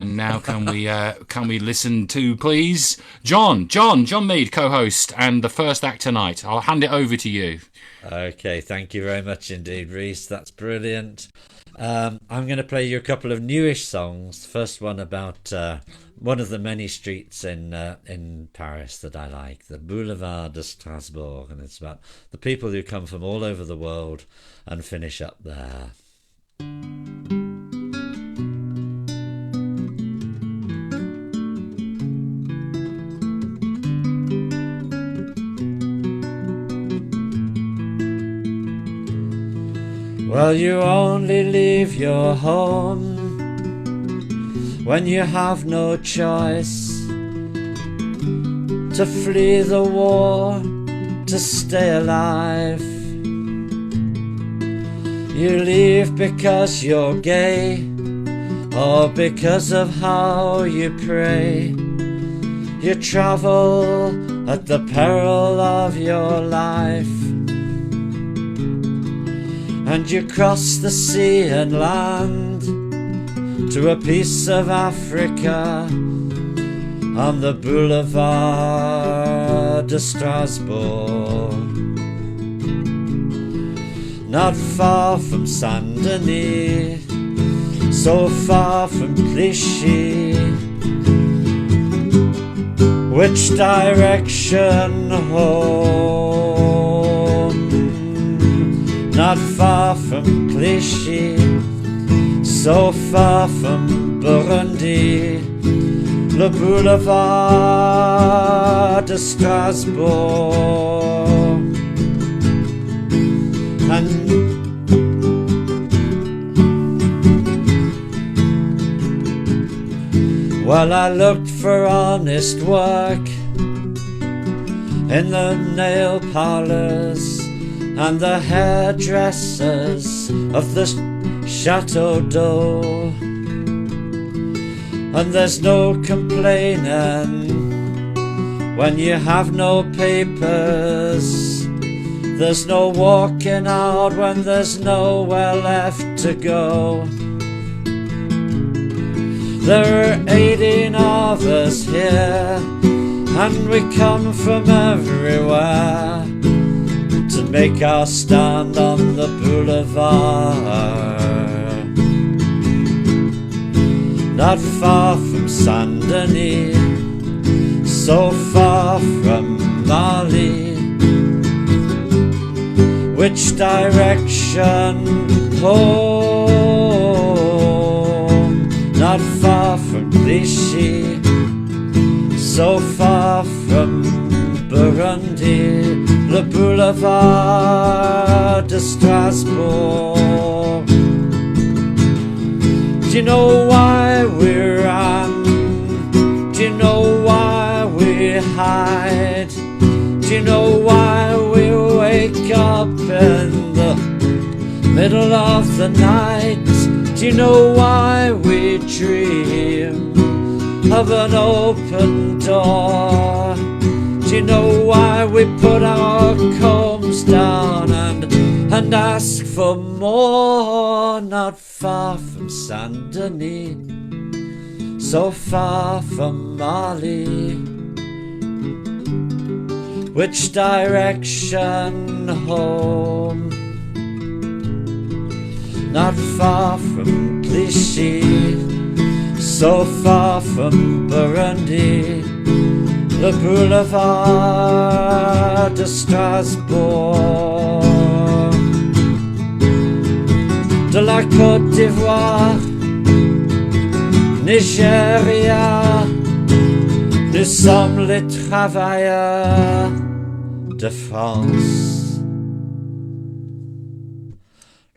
And now can we listen to, please, John Mead, co-host and the first act tonight. I'll hand it over to you. Okay, thank you very much indeed, Rhys. That's brilliant. I'm going to play you a couple of newish songs. First one about one of the many streets in Paris that I like, the Boulevard de Strasbourg, and it's about the people who come from all over the world and finish up there. Well, you only leave your home when you have no choice, to flee the war, to stay alive. You leave because you're gay, or because of how you pray. You travel at the peril of your life, and you cross the sea and land to a piece of Africa on the Boulevard de Strasbourg. Not far from Saint Denis, so far from Clichy. Which direction home? Not far from Clichy, so far from Burundi, le boulevard de Strasbourg. And well, I looked for honest work in the nail parlors and the hairdressers of the Chateau d'Eau, and there's no complaining when you have no papers. There's no walking out when there's nowhere left to go. There are 18 of us here, and we come from everywhere to make our stand on the boulevard. Not far from Saint Denis, so far from Mali. Which direction home? Not far from Clichy, so far from Burundi, le boulevard de Strasbourg. Do you know why we run? Do you know why we hide? Do you know why we wake up in the middle of the night? Do you know why we dream of an open door? Do you know why we put our combs down and ask for more? Not far from Saint Denis, so far from Mali. Which direction home? Not far from Clichy, so far from Burundi, le boulevard de Strasbourg. De la Côte d'Ivoire, Nigeria, nous sommes les travailleurs de France.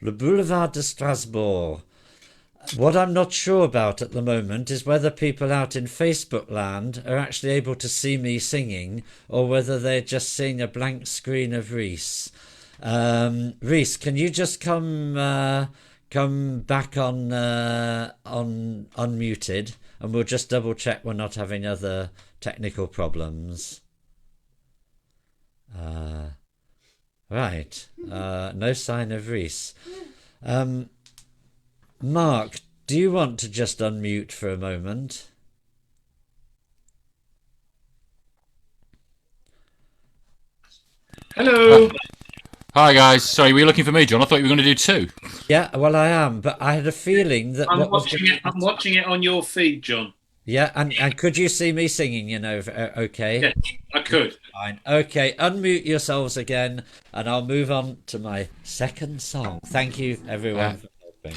Le boulevard de Strasbourg. What I'm not sure about at the moment is whether people out in Facebook land are actually able to see me singing, or whether they're just seeing a blank screen of Rhys. Rhys, can you just come back on unmuted, and we'll just double check we're not having other technical problems. Right. No sign of Rhys. Mark, do you want to just unmute for a moment? Hello. Hi guys. Sorry, were you looking for me, John? I thought you were going to do two. Yeah, well, I am, but I had a feeling that I'm what was watching it. I'm watching it on your feed, John. Yeah, and could you see me singing? Okay. Yes, I could. Fine. Okay, unmute yourselves again, and I'll move on to my second song. Thank you, everyone, for helping.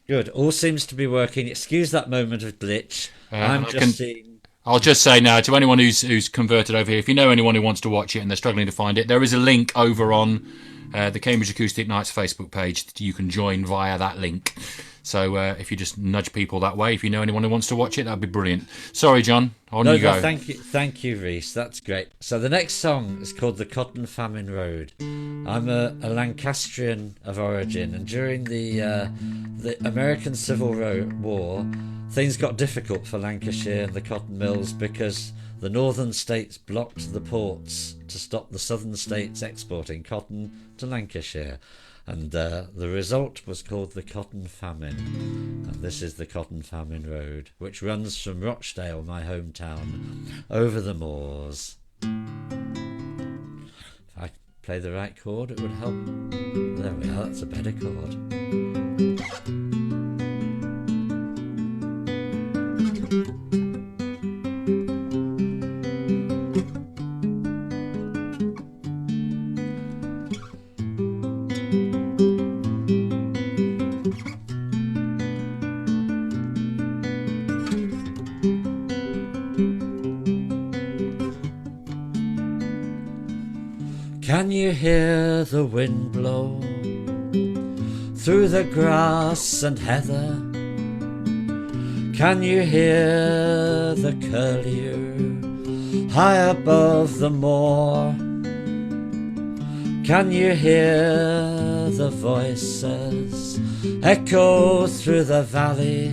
Good. All seems to be working. Excuse that moment of glitch. I'm just seeing. I'll just say now to anyone who's converted over here, if you know anyone who wants to watch it and they're struggling to find it, there is a link over on the Cambridge Acoustic Nights Facebook page that you can join via that link. So if you just nudge people that way, if you know anyone who wants to watch it, that'd be brilliant. Sorry, John. On you go. Thank you, Rhys. That's great. So the next song is called "The Cotton Famine Road." I'm a Lancastrian of origin, and during the American Civil War, things got difficult for Lancashire and the cotton mills because the northern states blocked the ports to stop the southern states exporting cotton to Lancashire. And the result was called the Cotton Famine. And this is the Cotton Famine Road, which runs from Rochdale, my hometown, over the moors. If I play the right chord, it would help. There we are, that's a better chord. Can you hear the wind blow through the grass and heather? Can you hear the curlew high above the moor? Can you hear the voices echo through the valley?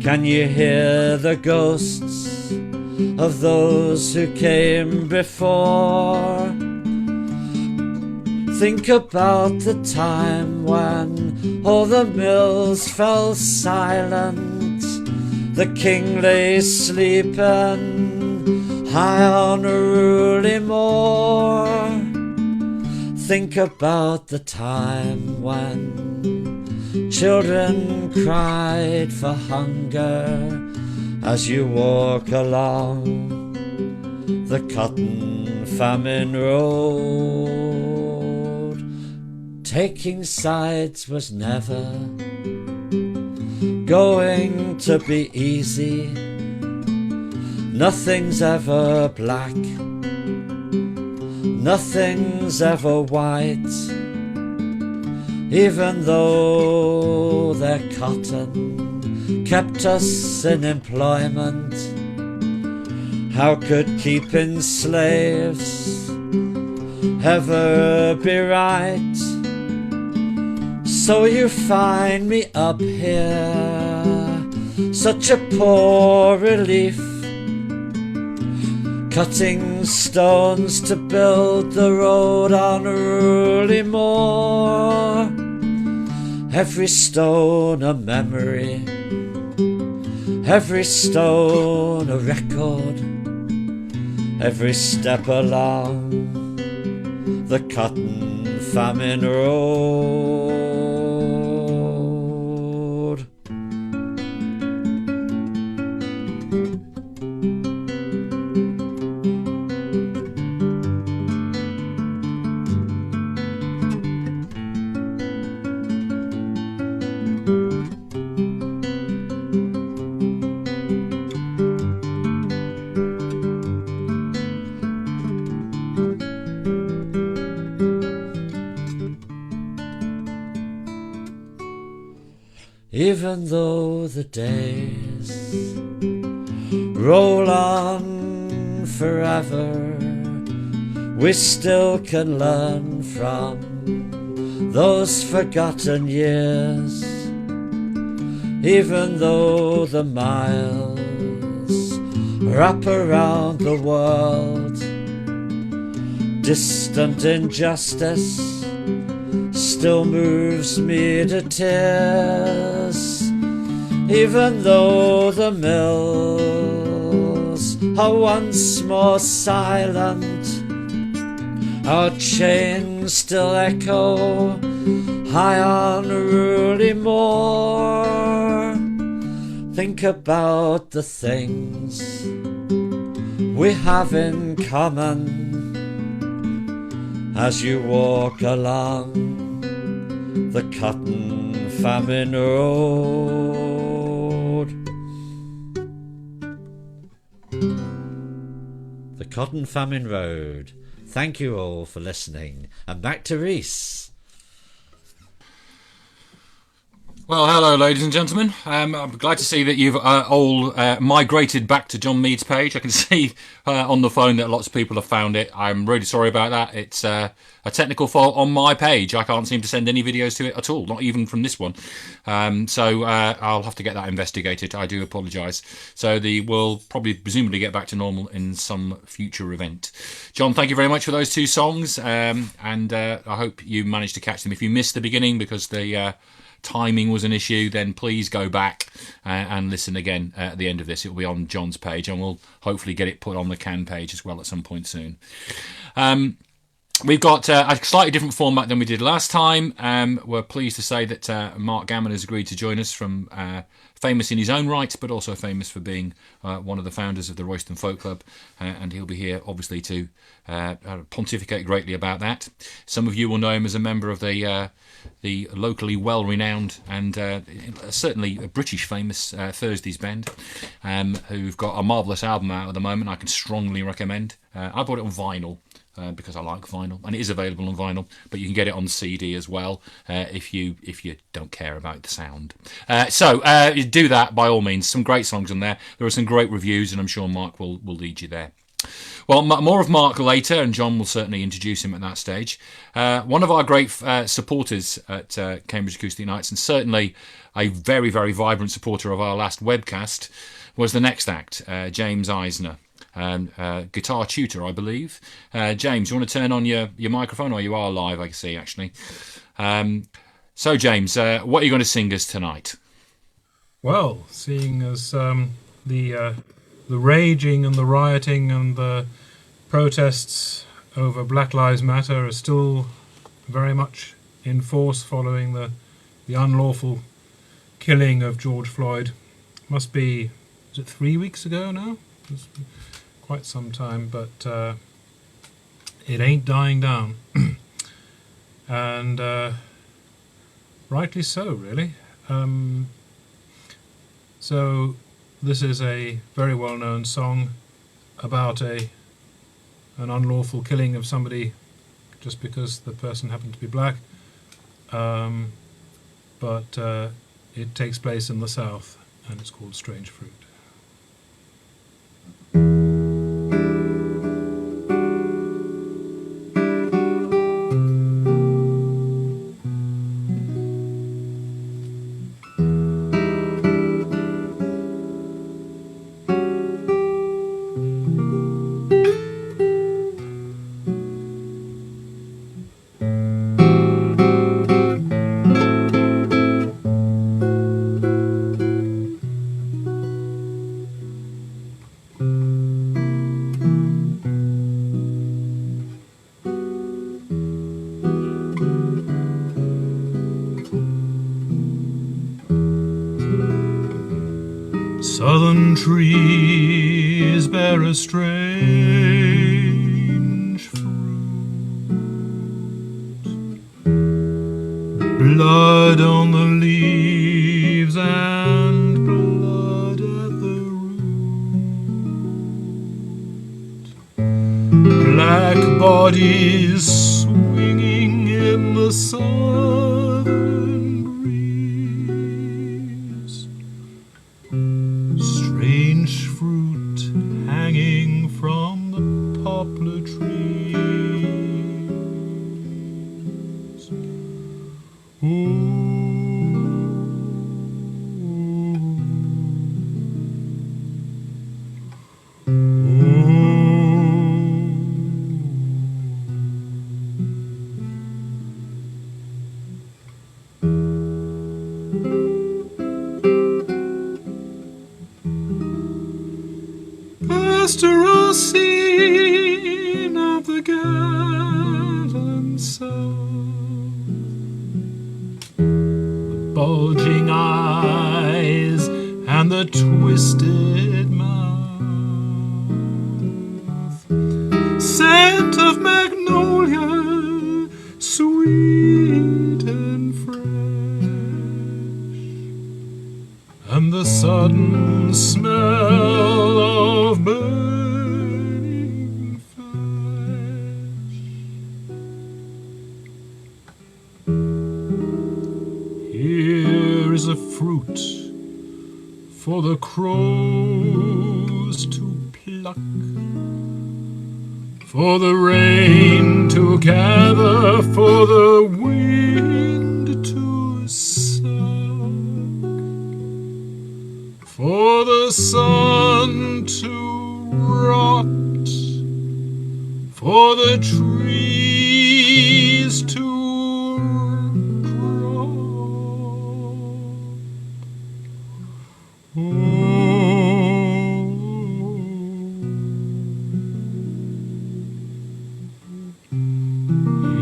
Can you hear the ghosts of those who came before? Think about the time when all the mills fell silent, the king lay sleeping high on a ruling moor. Think about the time when children cried for hunger as you walk along the Cotton Famine Road. Taking sides was never going to be easy. Nothing's ever black, nothing's ever white. Even though their cotton kept us in employment, how could keeping slaves ever be right? So you find me up here, such a poor relief, cutting stones to build the road on Ruley Moor. Every stone a memory, every stone a record, every step along the Cotton Famine Road. Even though the days roll on forever, we still can learn from those forgotten years. Even though the miles wrap around the world, distant injustice still moves me to tears, even though the mills are once more silent. Our chains still echo high on unruly moor. Think about the things we have in common as you walk along the cotton famine road. The cotton famine road. Thank you all for listening, and back to Rhys. Well, hello, ladies and gentlemen. I'm glad to see that you've all migrated back to John Mead's page. I can see on the phone that lots of people have found it. I'm really sorry about that. It's a technical fault on my page. I can't seem to send any videos to it at all, not even from this one. So I'll have to get that investigated. I do apologise. So we'll probably presumably get back to normal in some future event. John, thank you very much for those two songs, and I hope you managed to catch them. If you missed the beginning because the timing was an issue, then please go back and listen again at the end of this. It will be on John's page, and we'll hopefully get it put on the Can page as well at some point soon. We've got a slightly different format than we did last time. We're pleased to say that Mark Gamon has agreed to join us, from famous in his own right, but also famous for being one of the founders of the Royston Folk Club, and he'll be here obviously to pontificate greatly about that. Some of you will know him as a member of the locally well-renowned and certainly a British famous Thursdays band, who've got a marvellous album out at the moment I can strongly recommend. I bought it on vinyl because I like vinyl, and it is available on vinyl, but you can get it on CD as well if you don't care about the sound. So do that by all means. Some great songs on there. There are some great reviews, and I'm sure Mark will lead you there. Well, more of Mark later, and John will certainly introduce him at that stage. One of our great supporters at Cambridge Acoustic Nights, and certainly a very, very vibrant supporter of our last webcast, was the next act, James Eisner, guitar tutor, I believe. James, you want to turn on your microphone? Or you are live, I can see, actually. So, James, what are you going to sing us tonight? Well, seeing as the raging and the rioting and the protests over Black Lives Matter are still very much in force following the unlawful killing of George Floyd. Must be, is it 3 weeks ago now? It's quite some time, but it ain't dying down. And rightly so, really. So this is a very well-known song about an unlawful killing of somebody just because the person happened to be black. But it takes place in the South, and it's called Strange Fruit. Southern trees bear a strange fruit, blood on the leaves and blood at the root, black bodies swinging in the southern breeze, strange fruit hanging from the poplar trees. Ooh. Ooh. pastoral scene of the gallant south. The bulging eyes and the twisted mouth, scent of magnolia, sweet and fresh, and the sudden smell of burning flesh. Here is a fruit for the crows to pluck, for the rain to gather, for the wind to suck, for the sun to rot, for the trees to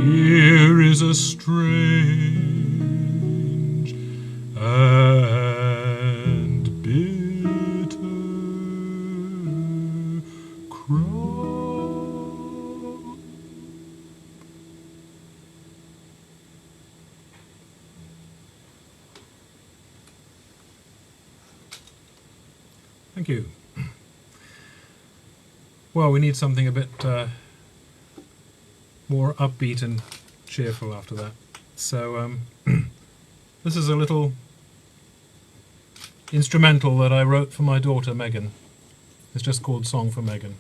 here is a strange and bitter crop. Thank you. Well, we need something a bit more upbeat and cheerful after that. So this is a little instrumental that I wrote for my daughter Megan. It's just called Song for Megan.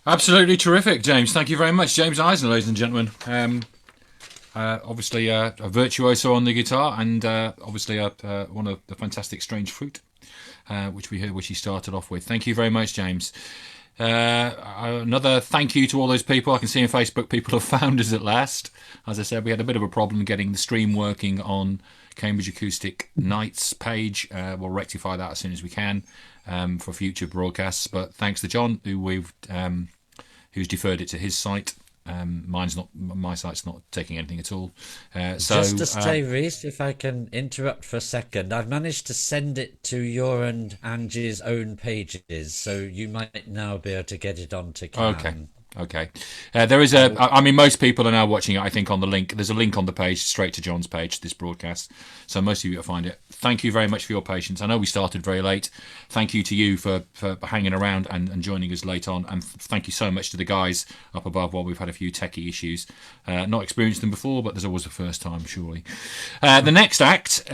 Absolutely terrific, James. Thank you very much. James Eisner, ladies and gentlemen. Obviously a virtuoso on the guitar, and obviously one of the fantastic Strange Fruit, which we heard, which he started off with. Thank you very much, James. Another thank you to all those people. I can see on Facebook people have found us at last. As I said, we had a bit of a problem getting the stream working on Cambridge Acoustic Nights page. We'll rectify that as soon as we can for future broadcasts. But thanks to John, who's deferred it to his site. My site's not taking anything at all. Just to say, Rhys, if I can interrupt for a second, I've managed to send it to your and Angie's own pages, so you might now be able to get it onto Cam. Okay. There is I mean, most people are now watching it, I think, on the link. There's a link on the page straight to John's page, this broadcast. So most of you will find it. Thank you very much for your patience. I know we started very late. Thank you to you for hanging around and joining us late on. And thank you so much to the guys up above while we've had a few techie issues. Not experienced them before, but there's always a first time, surely. The next act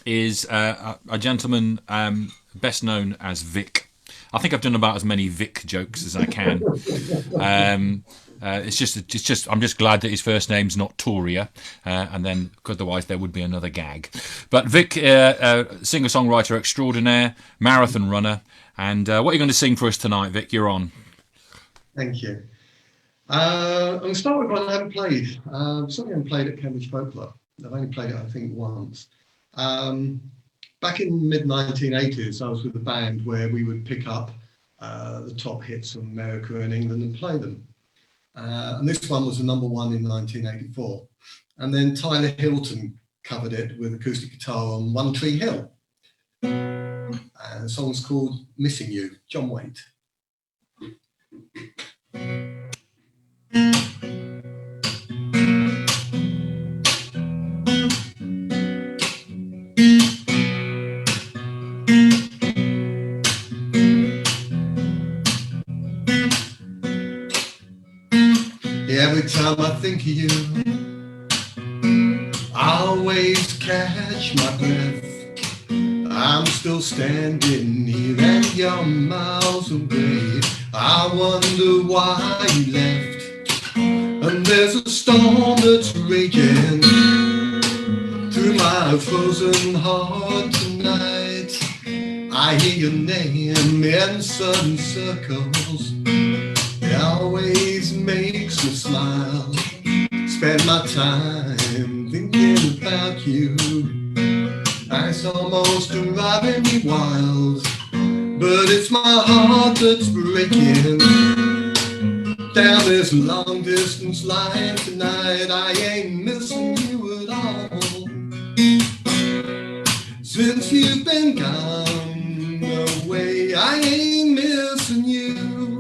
is a gentleman best known as Vic. I think I've done about as many Vic jokes as I can. It's just. I'm just glad that his first name's not Toria, and then otherwise there would be another gag. But Vic, singer-songwriter extraordinaire, marathon runner, and what are you going to sing for us tonight, Vic? You're on. Thank you. I'm going to start with one I haven't played. Something I haven't played at Cambridge Folk Club. I've only played it, I think, once. Back in the mid-1980s, I was with a band where we would pick up the top hits from America and England and play them. And this one was a number one in 1984. And then Tyler Hilton covered it with acoustic guitar on One Tree Hill. And the song's called Missing You, John Waite. Every time I think of you, I always catch my breath. I'm still standing here and you're miles away. I wonder why you left. And there's a storm that's raging through my frozen heart tonight. I hear your name in sudden circles. It always makes me smile. Spend my time thinking about you. It's almost driving me wild, but it's my heart that's breaking down this long distance line tonight. I ain't missing you at all since you've been gone away. I ain't missing you.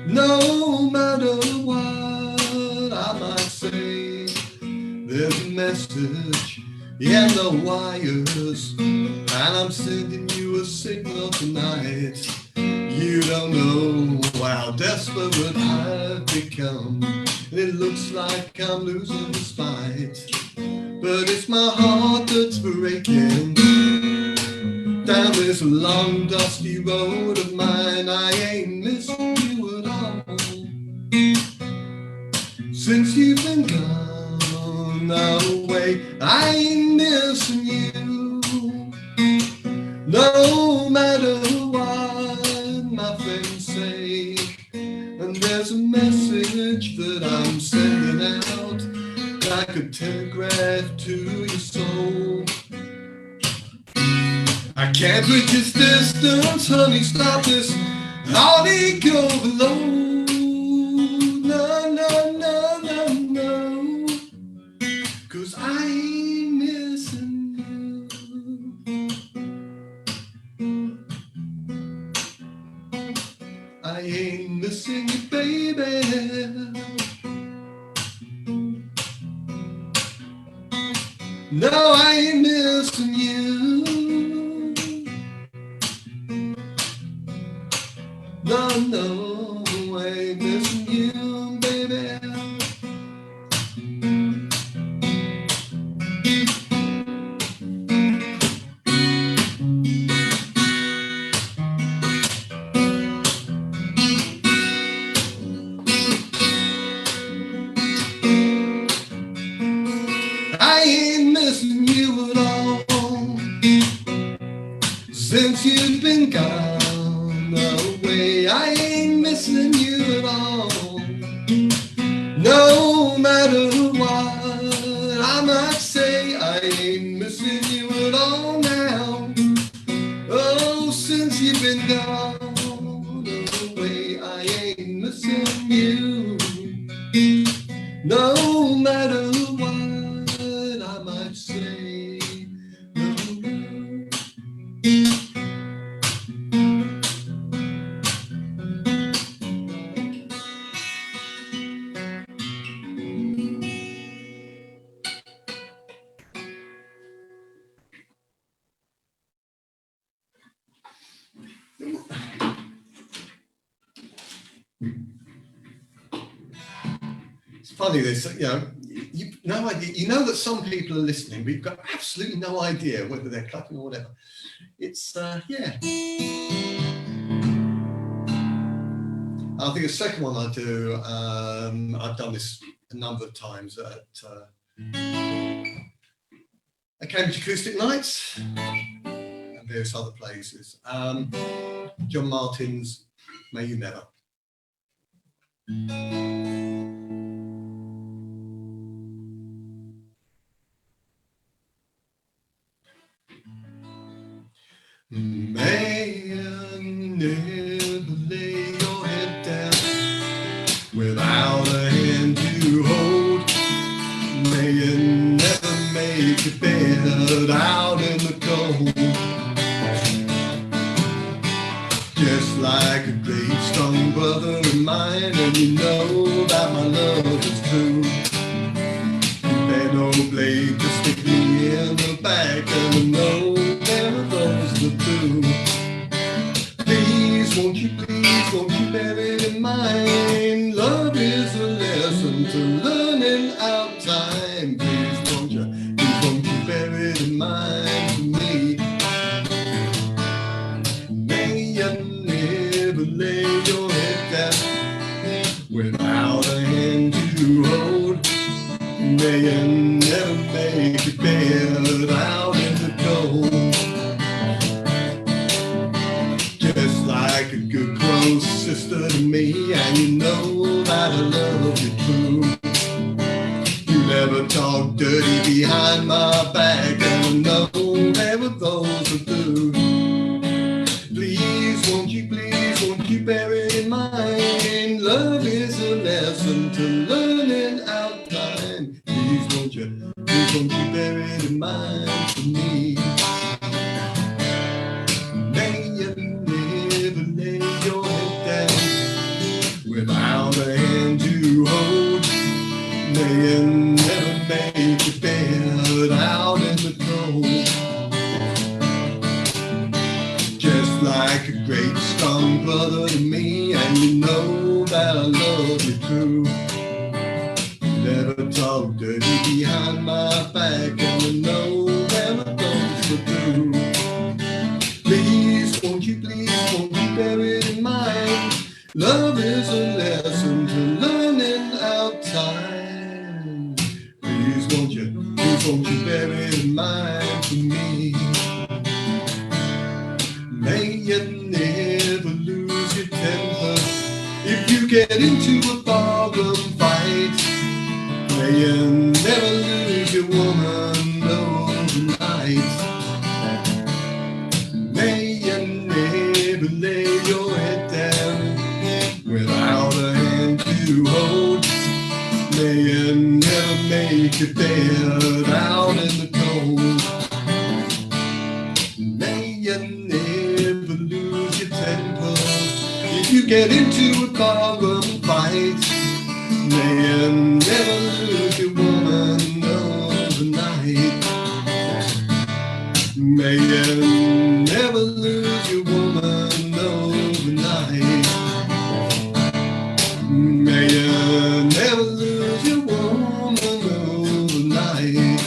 No matter what I might say, there's a message in the wires, and I'm sending you a signal tonight. You don't know how desperate I've become, and it looks like I'm losing this fight, but it's my heart that's breaking down this long dusty road of mine. I ain't missing you at all since you've been gone away. I ain't missing you. No matter what my friends say, and there's a message that I'm sending out like a telegraph to your soul. I can't reach this distance, honey, stop this heartache go below. No, no, no, no, no, 'cause I ain't missing you. I ain't missing you, baby. No, I ain't missing you. No, no, I ain't missing you, baby. I ain't missing you at all It's funny this, you've no idea. You know that some people are listening, but you've got absolutely no idea whether they're clapping or whatever. It's yeah. I think the second one I do, I've done this a number of times at Cambridge Acoustic Nights and various other places. John Martin's May You Never. May you never lay your head down without a hand to hold. May you never make your bed out in the cold. Just like a great strong brother of mine, and you know that my love is true. You bear no blade to stick me in the back, and I know there are those that do. Please, won't you bear it in mind? Love is a lesson to learn in our time. Please, won't you bear it in mind for me? May you never lay your head down without a hand to hold. May you never make your bed out in the cold. Just like a good close sister to me, and you know that I love you true. You never talk dirty behind my back, and I know there are those who do. Please, won't you bear it in mind? Love is a lesson to learn in our time. Please, won't you bear it in mind for me? May you never lay your head down without a hand to hold. May you never make your bed out in the cold. Just like a great strong brother to me, and you know that I love you true. Never talk dirty behind my back, and I know there are those that do. Please, won't you bear it in mind? Love is a lesson to learn in our time. Please, won't you bear it in mind for me? May you never lose your temper if you get into a barroom fight. May you never lose your woman overnight. May you never lay your head down without a hand to hold. May you never make your bed out in the cold. May you never lose your temper if you get into a barroom fight. May you never lose your woman overnight. May you never lose your woman overnight. May you never lose your woman overnight.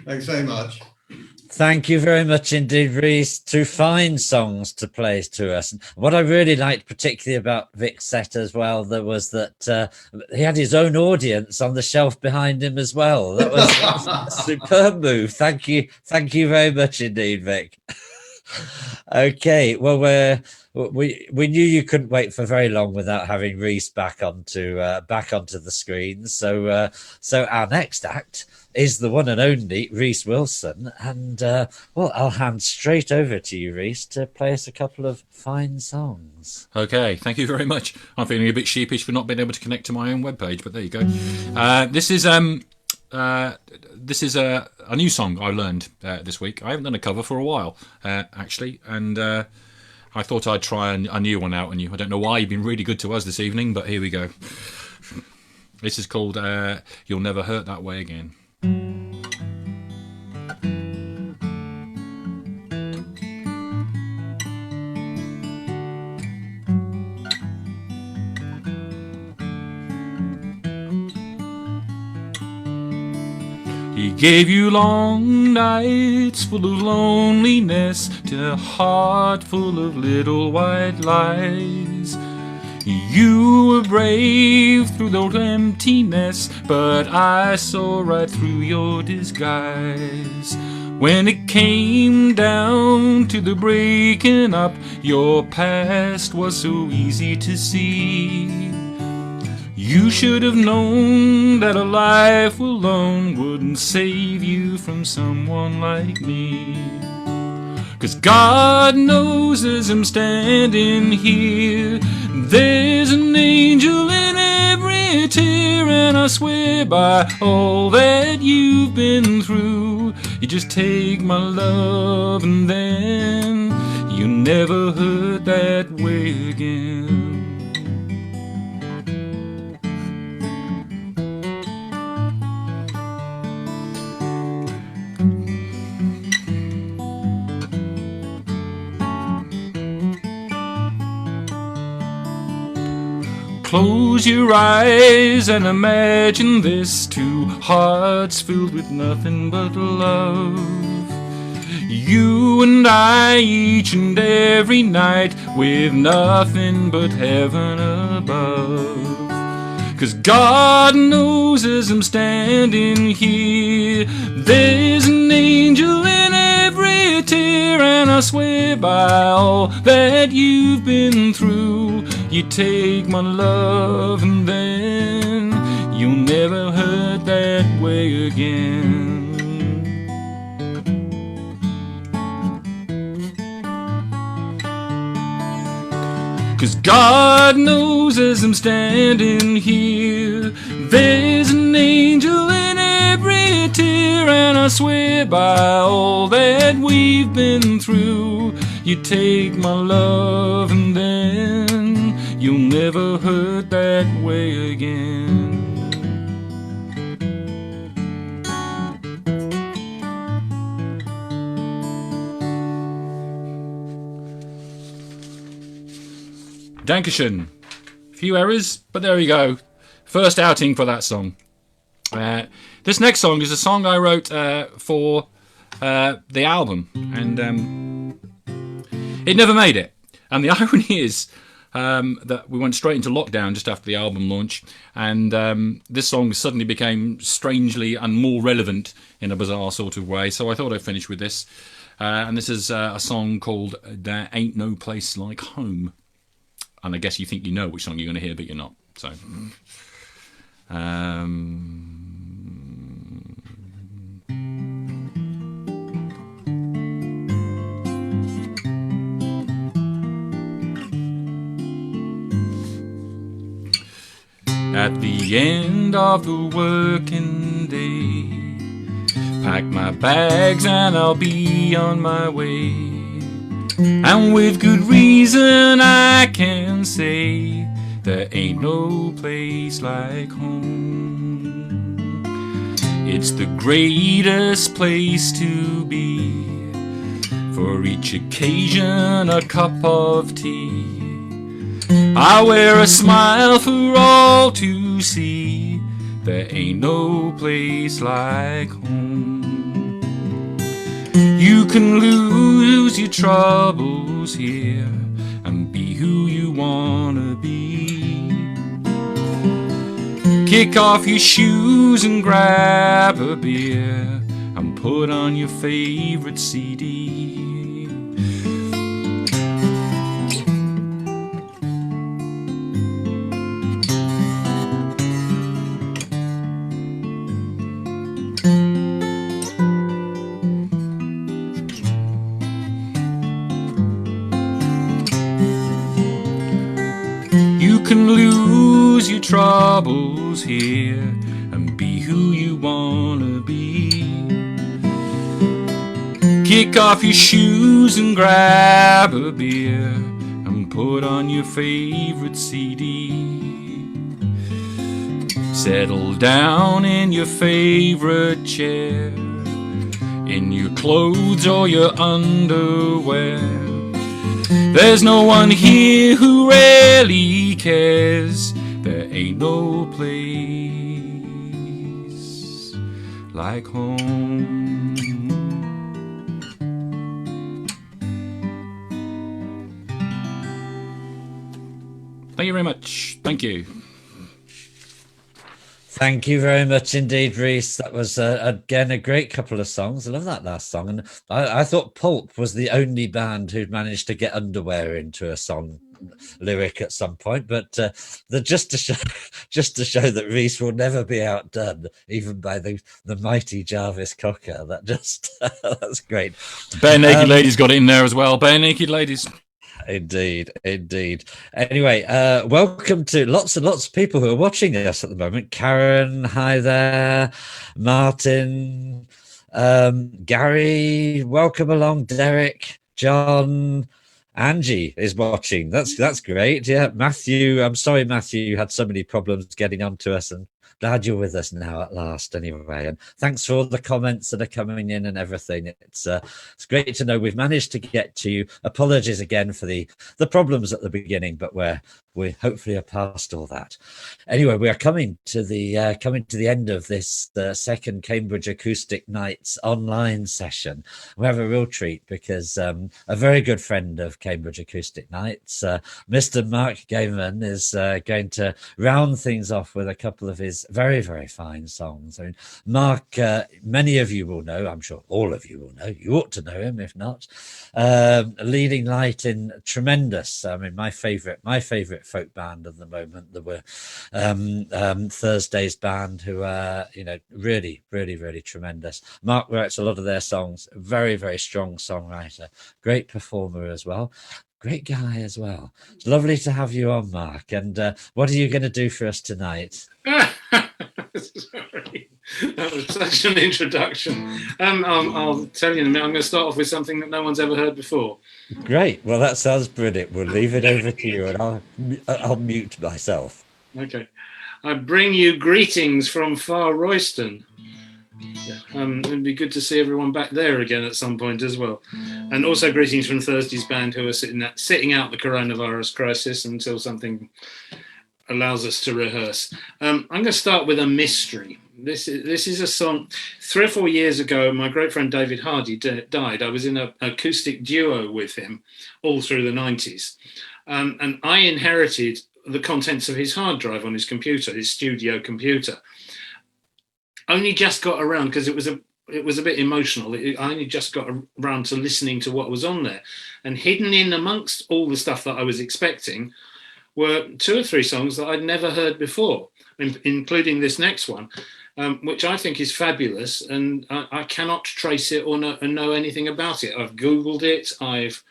Thanks very much. Thank you very much indeed, Rhys. Two fine songs to play to us. What I really liked particularly about Vic's set as well, there was that he had his own audience on the shelf behind him as well. That was a superb move. Thank you very much indeed, Vic. Okay, well, we knew you couldn't wait for very long without having Rhys back onto the screens. So our next act is the one and only Rhys Wilson, and well, I'll hand straight over to you, Rhys, to play us a couple of fine songs. Okay, thank you very much. I'm feeling a bit sheepish for not being able to connect to my own webpage, but there you go. This is this is a new song I learned this week. I haven't done a cover for a while, actually, and I thought I'd try a new one out on you. I don't know why, you've been really good to us this evening, but here we go. This is called You'll Never Hurt That Way Again. He gave you long nights full of loneliness to a heart full of little white lies. You were brave through the emptiness, but I saw right through your disguise. When it came down to the breaking up, your past was so easy to see. You should have known that a life alone wouldn't save you from someone like me. 'Cause God knows as I'm standing here, there's an angel in every tear, and I swear by all that you've been through, you just take my love and then you'll never hurt that way again. Close your eyes and imagine this, two hearts filled with nothing but love. You and I each and every night with nothing but heaven above. 'Cause God knows as I'm standing here, there's an angel in every tear, and I swear by all that you've been through, you take my love and then you'll never hurt that way again. 'Cause God knows as I'm standing here, there's an angel in every tear, and I swear by all that we've been through, you take my love and then you'll never hurt that way again. Dankeschön. Few errors, but there we go. First outing for that song. This next song is a song I wrote for the album, and it never made it. And the irony is that we went straight into lockdown just after the album launch, and this song suddenly became strangely and more relevant in a bizarre sort of way. So I thought I'd finish with this. And this is a song called There Ain't No Place Like Home. And I guess you think you know which song you're going to hear, but you're not. So, at the end of the working day, pack my bags and I'll be on my way. And with good reason I can say there ain't no place like home. It's the greatest place to be, for each occasion a cup of tea. I wear a smile for all to see, there ain't no place like home. You can lose your troubles here and be who you wanna be. Kick off your shoes and grab a beer and put on your favorite CD. You can lose your troubles here and be who you wanna be. Kick off your shoes and grab a beer and put on your favorite CD. Settle down in your favorite chair, in your clothes or your underwear. There's no one here who really cares. There ain't no place like home. Thank you very much. Thank you. Thank you very much indeed, Rhys. That was, again, a great couple of songs. I love that last song. And I thought Pulp was the only band who'd managed to get underwear into a song lyric at some point. But just to show that Rhys will never be outdone, even by the mighty Jarvis Cocker. That just, that's great. Bare Naked Ladies got it in there as well. Bare Naked Ladies. Indeed. Anyway, welcome to lots and lots of people who are watching us at the moment. Karen, hi there. Martin, Gary, welcome along. Derek, John, Angie is watching. That's great. Yeah, Matthew. I'm sorry, Matthew, you had so many problems getting onto us, and glad you're with us now at last anyway. And thanks for all the comments that are coming in and everything. It's great to know we've managed to get to you. Apologies again for the problems at the beginning, but we hopefully are past all that. Anyway, we are coming to the end of this second Cambridge Acoustic Nights online session. We have a real treat because a very good friend of Cambridge Acoustic Nights, Mr. Mark Gamon, is going to round things off with a couple of his very, very fine songs. I mean, Mark, many of you will know, I'm sure all of you will know, you ought to know him if not, leading light in Tremendous. I mean, my favorite folk band of the moment. There were Thursday's band who are, really, really, really tremendous. Mark writes a lot of their songs, very, very strong songwriter, great performer as well. Great guy as well. It's lovely to have you on, Mark. And what are you going to do for us tonight? Sorry, that was such an introduction. I'll tell you in a minute. I'm going to start off with something that no one's ever heard before. Great. Well, that sounds brilliant. We'll leave it over to you, and I'll mute myself. Okay. I bring you greetings from Far Royston. It'd be good to see everyone back there again at some point as well. And also greetings from Thursday's band, who are sitting out the coronavirus crisis until something allows us to rehearse. I'm going to start with a mystery. This is a song. 3 or 4 years ago, my great friend David Hardy died. I was in an acoustic duo with him all through the 90s. And I inherited the contents of his hard drive on his computer, his studio computer. Only just got around, because it was a bit emotional. I only just got around to listening to what was on there. And hidden in amongst all the stuff that I was expecting were 2 or 3 songs that I'd never heard before, including this next one, which I think is fabulous. And I cannot trace it or know anything about it. I've Googled it. I've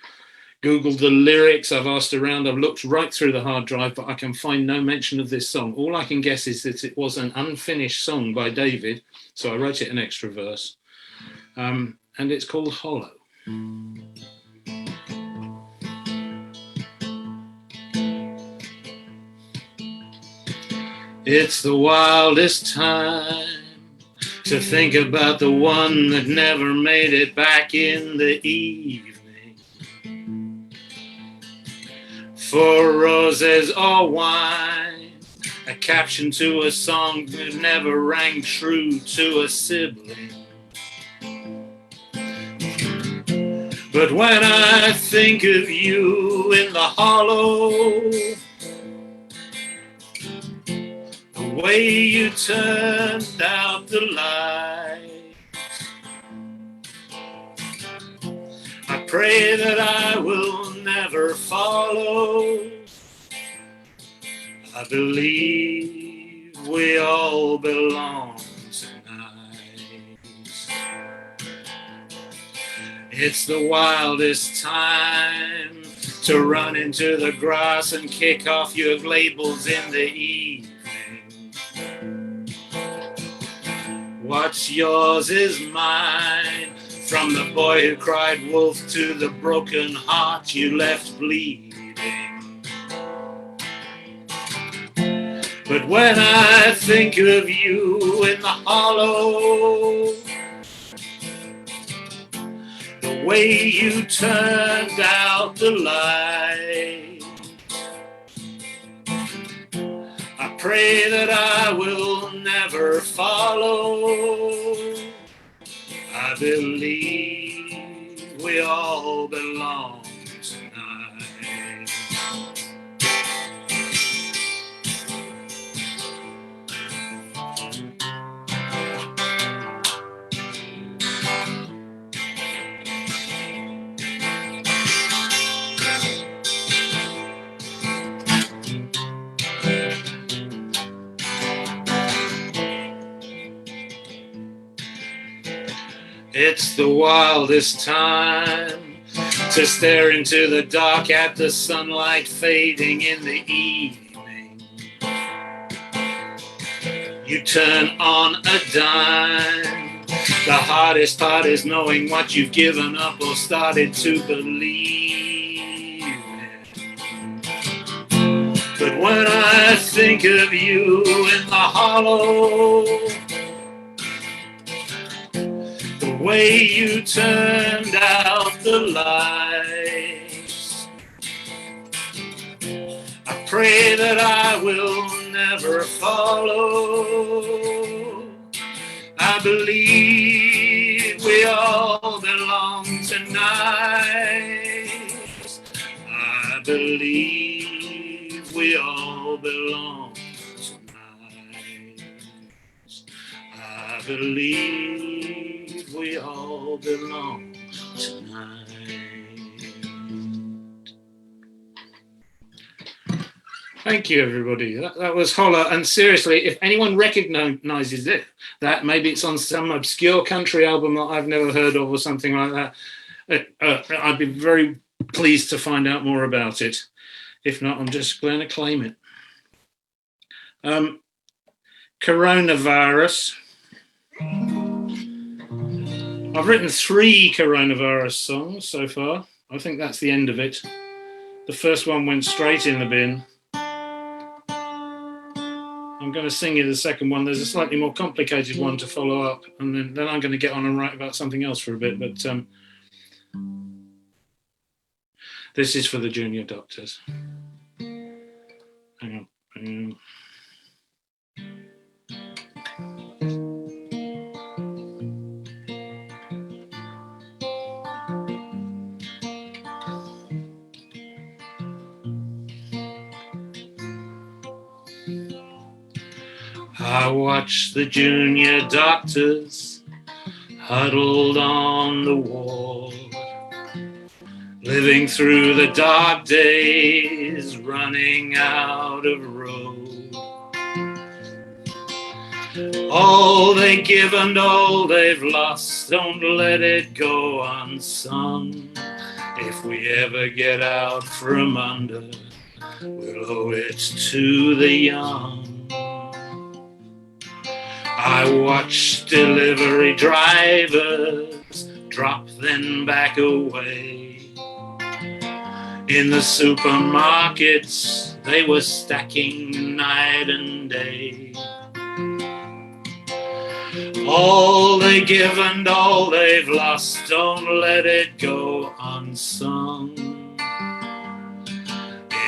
Googled the lyrics. I've asked around. I've looked right through the hard drive, but I can find no mention of this song. All I can guess is that it was an unfinished song by David. So I wrote it an extra verse. And it's called Hollow. It's the wildest time to think about the one that never made it back in the evening. For roses or wine, a caption to a song that never rang true to a sibling. But when I think of you in the hollow, the way you turned out the light, I pray that I will never follow. I believe we all belong tonight. It's the wildest time to run into the grass and kick off your labels in the evening. What's yours is mine. From the boy who cried wolf to the broken heart you left bleeding. But when I think of you in the hollow, the way you turned out the light, I pray that I will never follow. I believe we all belong tonight. It's the wildest time to stare into the dark at the sunlight fading in the evening. You turn on a dime. The hardest part is knowing what you've given up or started to believe in. But when I think of you in the hollow, the way you turned out the lights, I pray that I will never follow. I believe we all belong tonight. I believe we all belong tonight. I believe we all belong tonight. Thank you, everybody. That was Holler. And seriously, if anyone recognises it, that maybe it's on some obscure country album that I've never heard of or something like that, I'd be very pleased to find out more about it. If not, I'm just going to claim it. Coronavirus. I've written 3 coronavirus songs so far. I think that's the end of it. The first one went straight in the bin. I'm going to sing you the second one. There's a slightly more complicated one to follow up, and then I'm going to get on and write about something else for a bit. But this is for the junior doctors. Hang on. I watch the junior doctors huddled on the wall, living through the dark days, running out of road. All they give and all they've lost, don't let it go unsung. If we ever get out from under, we'll owe it to the young. I watch delivery drivers drop then back away. In the supermarkets, they were stacking night and day. All they give and all they've lost, don't let it go unsung.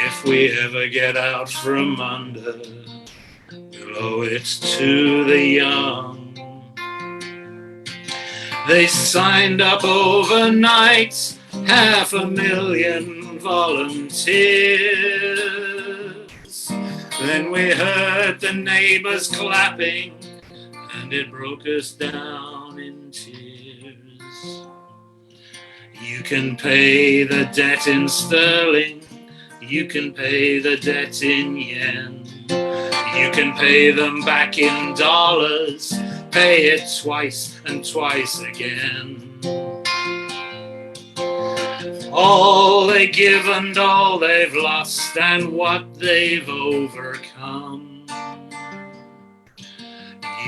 If we ever get out from under, oh, it's to the young. They signed up overnight, 500,000 volunteers. Then we heard the neighbors clapping, and it broke us down in tears. You can pay the debt in sterling, you can pay the debt in yen. You can pay them back in dollars, pay it twice and twice again. All they give and all they've lost and what they've overcome.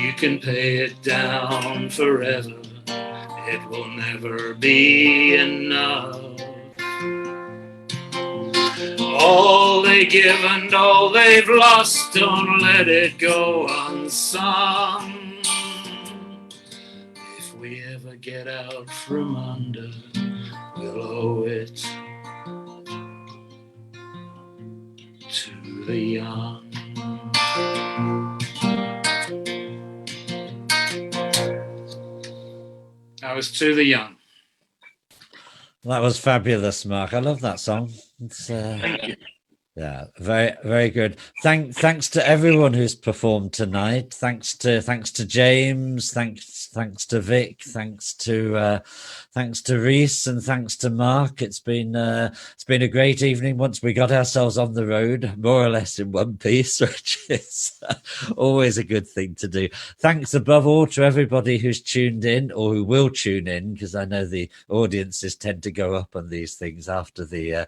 You can pay it down forever, it will never be enough. All they give and all they've lost, don't let it go unsung. If we ever get out from under, we'll owe it to the young. That was To the Young. That was fabulous, Mark. I love that song. It's, Thank you. yeah, very, very good. Thanks to everyone who's performed tonight. Thanks to James. Thanks to Vic. Thanks to Rhys, and thanks to Mark. It's been a great evening. Once we got ourselves on the road, more or less in one piece, which is always a good thing to do. Thanks above all to everybody who's tuned in or who will tune in, because I know the audiences tend to go up on these things after the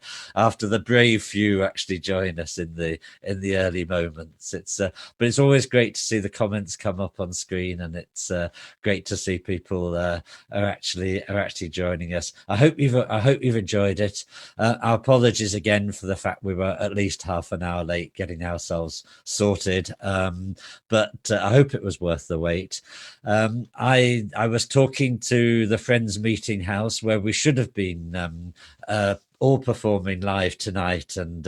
brave few actually join us in the early moments. But it's always great to see the comments come up on screen, and it's great to see people are actually joining us. I hope you've enjoyed it. Our apologies again for the fact we were at least half an hour late getting ourselves sorted, but I hope it was worth the wait. I was talking to the Friends Meeting House, where we should have been all performing live tonight, and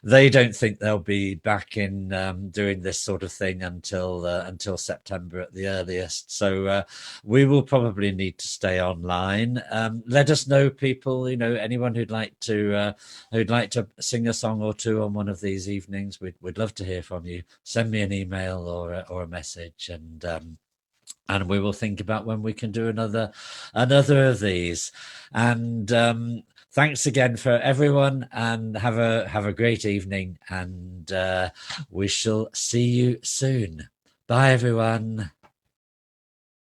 they don't think they'll be back in doing this sort of thing until September at the earliest. So we will probably need to stay online. Let us know, people. Anyone who'd like to sing a song or two on one of these evenings, we'd love to hear from you. Send me an email or a message, and we will think about when we can do another of these. And thanks again for everyone, and have a great evening, and we shall see you soon. Bye, everyone.